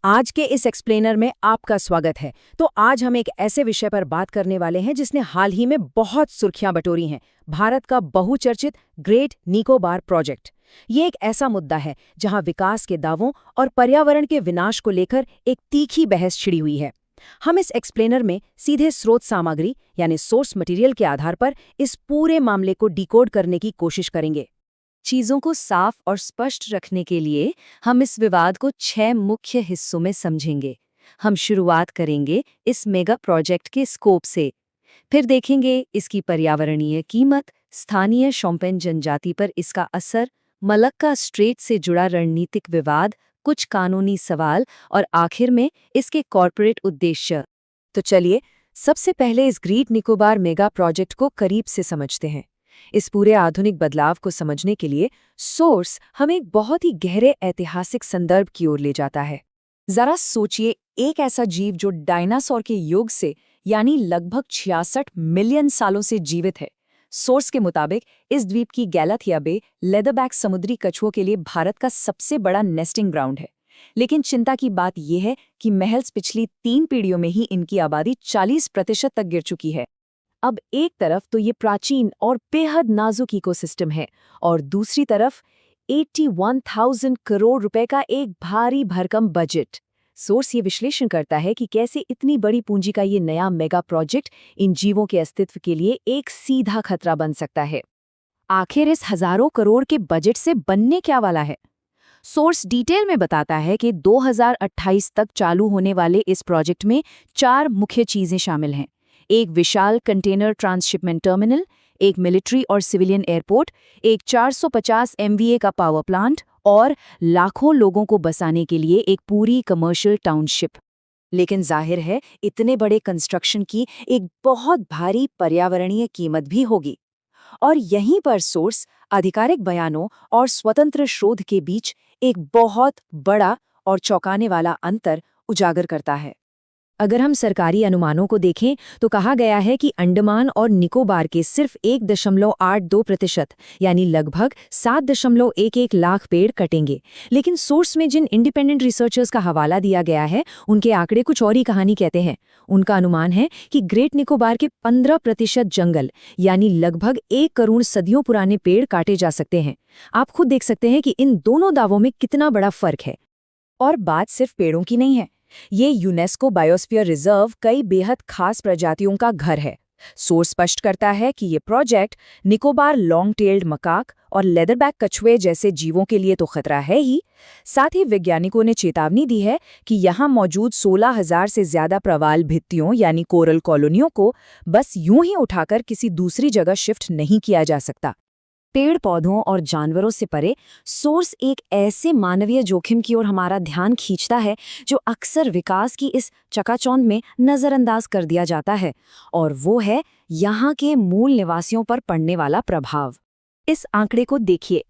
आज के इस एक्सप्लेनर में आपका स्वागत है। तो आज हम एक ऐसे विषय पर बात करने वाले हैं जिसने हाल ही में बहुत सुर्खियां बटोरी हैं, भारत का बहुचर्चित ग्रेट निकोबार प्रोजेक्ट। ये एक ऐसा मुद्दा है जहां विकास के दावों और पर्यावरण के विनाश को लेकर एक तीखी बहस छिड़ी हुई है। हम इस एक्सप्लेनर में सीधे स्रोत सामग्री यानी सोर्स मटेरियल के आधार पर इस पूरे मामले को डिकोड करने की कोशिश करेंगे। चीजों को साफ और स्पष्ट रखने के लिए हम इस विवाद को 6 मुख्य हिस्सों में समझेंगे। हम शुरुआत करेंगे इस मेगा प्रोजेक्ट के स्कोप से, फिर देखेंगे इसकी पर्यावरणीय कीमत, स्थानीय शोम्पेन जनजाति पर इसका असर, मलक्का स्ट्रेट से जुड़ा रणनीतिक विवाद, कुछ कानूनी सवाल और आखिर में इसके कॉर्पोरेट उद्देश्य। तो चलिए सबसे पहले इस ग्रेट निकोबार मेगा प्रोजेक्ट को करीब से समझते हैं। इस पूरे आधुनिक बदलाव को समझने के लिए सोर्स हमें एक बहुत ही गहरे ऐतिहासिक संदर्भ की ओर ले जाता है। जरा सोचिए, एक ऐसा जीव जो डायनासोर के युग से यानी लगभग 66 मिलियन सालों से जीवित है। सोर्स के मुताबिक इस द्वीप की गैलाथिया बे लेदरबैक समुद्री कछुओं के लिए भारत का सबसे बड़ा नेस्टिंग ग्राउंड है। लेकिन चिंता की बात यह है कि महज पिछली 3 पीढ़ियों में ही इनकी आबादी 40% तक गिर चुकी है। अब एक तरफ तो ये प्राचीन और बेहद नाजुक इकोसिस्टम है और दूसरी तरफ 81,000 करोड़ रुपए का एक भारी भरकम बजट। सोर्स ये विश्लेषण करता है कि कैसे इतनी बड़ी पूंजी का ये नया मेगा प्रोजेक्ट इन जीवों के अस्तित्व के लिए एक सीधा खतरा बन सकता है। आखिर इस हजारों करोड़ के बजट से बनने क्या वाला है? सोर्स डिटेल में बताता है कि 2028 तक चालू होने वाले इस प्रोजेक्ट में 4 मुख्य चीजें शामिल हैं। एक विशाल कंटेनर ट्रांसशिपमेंट टर्मिनल, एक मिलिट्री और सिविलियन एयरपोर्ट, एक 450 MVA का पावर प्लांट और लाखों लोगों को बसाने के लिए एक पूरी कमर्शियल टाउनशिप। लेकिन जाहिर है इतने बड़े कंस्ट्रक्शन की एक बहुत भारी पर्यावरणीय कीमत भी होगी। और यहीं पर सोर्स आधिकारिक बयानों और स्वतंत्र शोध के बीच एक बहुत बड़ा और चौंकाने वाला अंतर उजागर करता है। अगर हम सरकारी अनुमानों को देखें तो कहा गया है कि अंडमान और निकोबार के सिर्फ 1.82% यानी लगभग 7.11 लाख पेड़ कटेंगे। लेकिन सोर्स में जिन इंडिपेंडेंट रिसर्चर्स का हवाला दिया गया है उनके आंकड़े कुछ और ही कहानी कहते हैं। उनका अनुमान है कि ग्रेट निकोबार के 15% जंगल यानी लगभग 1 करोड़ सदियों पुराने पेड़ काटे जा सकते हैं। आप खुद देख सकते हैं कि इन दोनों दावों में कितना बड़ा फर्क है। और बात सिर्फ पेड़ों की नहीं है, ये यूनेस्को बायोस्फीयर रिजर्व कई बेहद खास प्रजातियों का घर है। सोर्स स्पष्ट करता है कि ये project Nicobar long tailed macaque और लेदरबैक कछुए जैसे जीवों के लिए तो खतरा है ही, साथ ही वैज्ञानिकों ने चेतावनी दी है कि यहाँ मौजूद 16,000 से ज्यादा प्रवाल भित्तियों यानी कोरल कॉलोनियों को बस यूं ही उठाकर किसी दूसरी जगह शिफ्ट नहीं किया जा सकता। पेड़ पौधों और जानवरों से परे सोर्स एक ऐसे मानवीय जोखिम की ओर हमारा ध्यान खींचता है जो अक्सर विकास की इस चकाचौंध में नज़रअंदाज कर दिया जाता है, और वो है यहाँ के मूल निवासियों पर पड़ने वाला प्रभाव। इस आंकड़े को देखिए,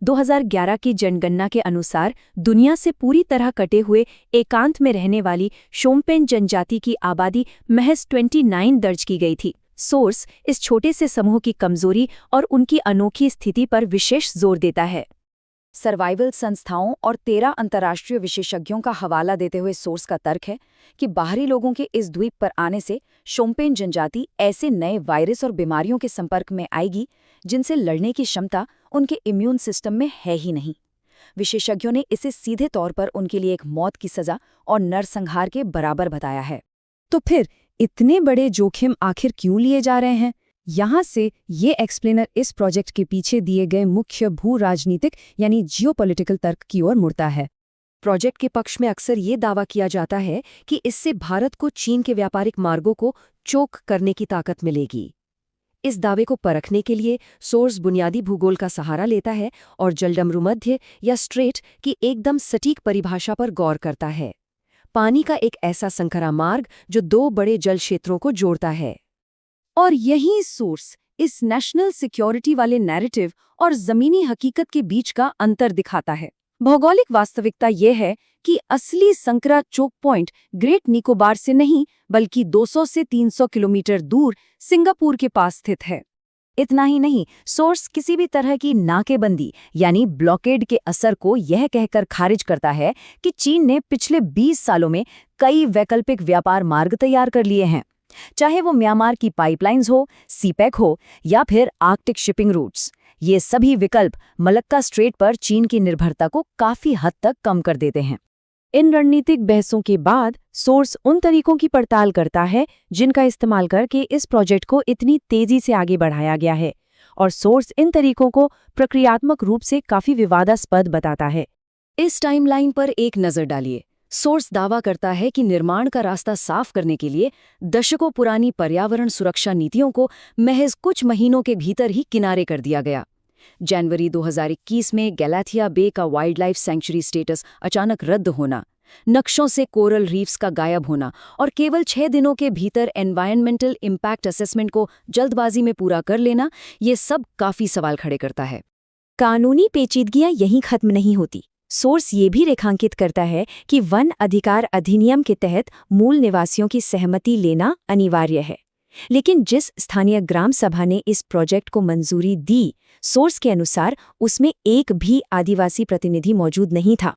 2011 की जनगणना के अनुसार दुनिया से पूरी तरह कटे हुए एकांत में रहने वाली शोम्पेन जनजाति की आबादी महज 29 दर्ज की गई थी। सोर्स इस छोटे से समूह की कमजोरी और उनकी अनोखी स्थिति पर विशेष जोर देता है। सर्वाइवल संस्थाओं और 13 अंतर्राष्ट्रीय विशेषज्ञों का हवाला देते हुए सोर्स का तर्क है कि बाहरी लोगों के इस द्वीप पर आने से शोम्पेन जनजाति ऐसे नए वायरस और बीमारियों के संपर्क में आएगी जिनसे लड़ने की क्षमता उनके इम्यून सिस्टम में है ही नहीं। विशेषज्ञों ने इसे सीधे तौर पर उनके लिए एक मौत की सजा और नरसंहार के बराबर बताया है। तो फिर इतने बड़े जोखिम आखिर क्यों लिए जा रहे हैं? यहाँ से ये एक्सप्लेनर इस प्रोजेक्ट के पीछे दिए गए मुख्य भू राजनीतिक यानी जियोपॉलिटिकल तर्क की ओर मुड़ता है। प्रोजेक्ट के पक्ष में अक्सर ये दावा किया जाता है कि इससे भारत को चीन के व्यापारिक मार्गों को चोक करने की ताकत मिलेगी। इस दावे को परखने के लिए सोर्स बुनियादी भूगोल का सहारा लेता है और जलडमरूमध्य या स्ट्रेट की एकदम सटीक परिभाषा पर गौर करता है। पानी का एक ऐसा संकरा मार्ग जो 2 बड़े जल क्षेत्रों को जोड़ता है। और यही सोर्स इस नेशनल सिक्योरिटी वाले नैरेटिव और जमीनी हकीकत के बीच का अंतर दिखाता है। भौगोलिक वास्तविकता यह है कि असली संकरा चोक पॉइंट ग्रेट निकोबार से नहीं बल्कि 200 से 300 किलोमीटर दूर सिंगापुर के पास स्थित है। इतना ही नहीं, सोर्स किसी भी तरह की नाकेबंदी यानी ब्लॉकेड के असर को यह कहकर खारिज करता है कि चीन ने पिछले 20 सालों में कई वैकल्पिक व्यापार मार्ग तैयार कर लिए हैं। चाहे वो म्यांमार की पाइपलाइंस हो, सीपैक हो या फिर आर्कटिक शिपिंग रूट्स, ये सभी विकल्प मलक्का स्ट्रेट पर चीन की निर्भरता को काफी हद तक कम कर देते हैं। इन रणनीतिक बहसों के बाद सोर्स उन तरीकों की पड़ताल करता है जिनका इस्तेमाल करके इस प्रोजेक्ट को इतनी तेजी से आगे बढ़ाया गया है, और सोर्स इन तरीकों को प्रक्रियात्मक रूप से काफी विवादास्पद बताता है। इस टाइमलाइन पर एक नज़र डालिए। सोर्स दावा करता है कि निर्माण का रास्ता साफ करने के लिए दशकों पुरानी पर्यावरण सुरक्षा नीतियों को महज कुछ महीनों के भीतर ही किनारे कर दिया गया। जनवरी 2021 में गैलाथिया बे का वाइल्ड लाइफ सेंचुरी स्टेटस अचानक रद्द होना, नक्शों से कोरल रीफ्स का गायब होना और केवल 6 दिनों के भीतर एनवायरमेंटल इम्पैक्ट असेसमेंट को जल्दबाजी में पूरा कर लेना, ये सब काफी सवाल खड़े करता है। कानूनी पेचीदगियां यहीं खत्म नहीं होती। सोर्स ये भी रेखांकित करता है कि वन अधिकार अधिनियम के तहत मूल निवासियों की सहमति लेना अनिवार्य है, लेकिन जिस स्थानीय ग्राम सभा ने इस प्रोजेक्ट को मंजूरी दी, सोर्स के अनुसार उसमें एक भी आदिवासी प्रतिनिधि मौजूद नहीं था।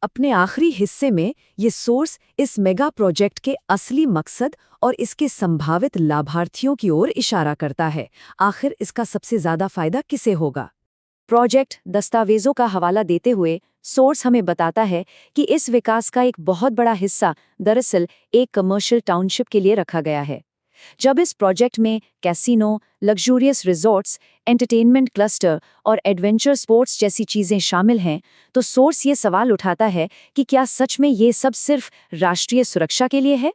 अपने आखिरी हिस्से में ये सोर्स इस मेगा प्रोजेक्ट के असली मकसद और इसके संभावित लाभार्थियों की ओर इशारा करता है। आखिर इसका सबसे ज्यादा फायदा किसे होगा? प्रोजेक्ट दस्तावेजों का हवाला देते हुए सोर्स हमें बताता है कि इस विकास का एक बहुत बड़ा हिस्सा दरअसल एक कमर्शियल टाउनशिप के लिए रखा गया है। जब इस प्रोजेक्ट में casino, luxurious resorts, entertainment cluster और एडवेंचर स्पोर्ट्स जैसी चीजें शामिल हैं, तो सोर्स ये सवाल उठाता है कि क्या सच में ये सब सिर्फ राष्ट्रीय सुरक्षा के लिए है?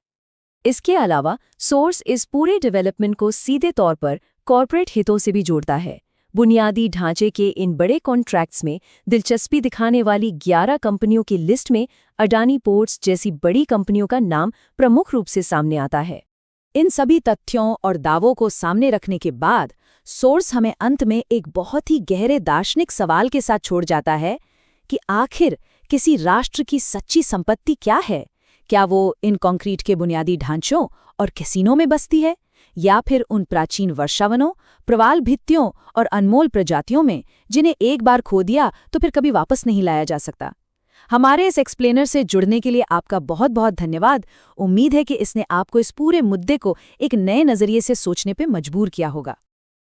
इसके अलावा सोर्स इस पूरे डेवलपमेंट को सीधे तौर पर कॉर्पोरेट हितों से भी जोड़ता है। बुनियादी ढांचे के इन बड़े कॉन्ट्रैक्ट्स में दिलचस्पी दिखाने वाली 11 कंपनियों की लिस्ट में अडानी पोर्ट्स जैसी बड़ी कंपनियों का नाम प्रमुख रूप से सामने आता है। इन सभी तथ्यों और दावों को सामने रखने के बाद सोर्स हमें अंत में एक बहुत ही गहरे दार्शनिक सवाल के साथ छोड़ जाता है कि आखिर किसी राष्ट्र की सच्ची संपत्ति क्या है? क्या वो इन कंक्रीट के बुनियादी ढांचों और कैसीनों में बसती है, या फिर उन प्राचीन वर्षावनों, प्रवाल भित्तियों और अनमोल प्रजातियों में जिन्हें एक बार खो दिया तो फिर कभी वापस नहीं लाया जा सकता? हमारे इस एक्सप्लेनर से जुड़ने के लिए आपका बहुत बहुत धन्यवाद। उम्मीद है कि इसने आपको इस पूरे मुद्दे को एक नए नजरिए से सोचने पे मजबूर किया होगा।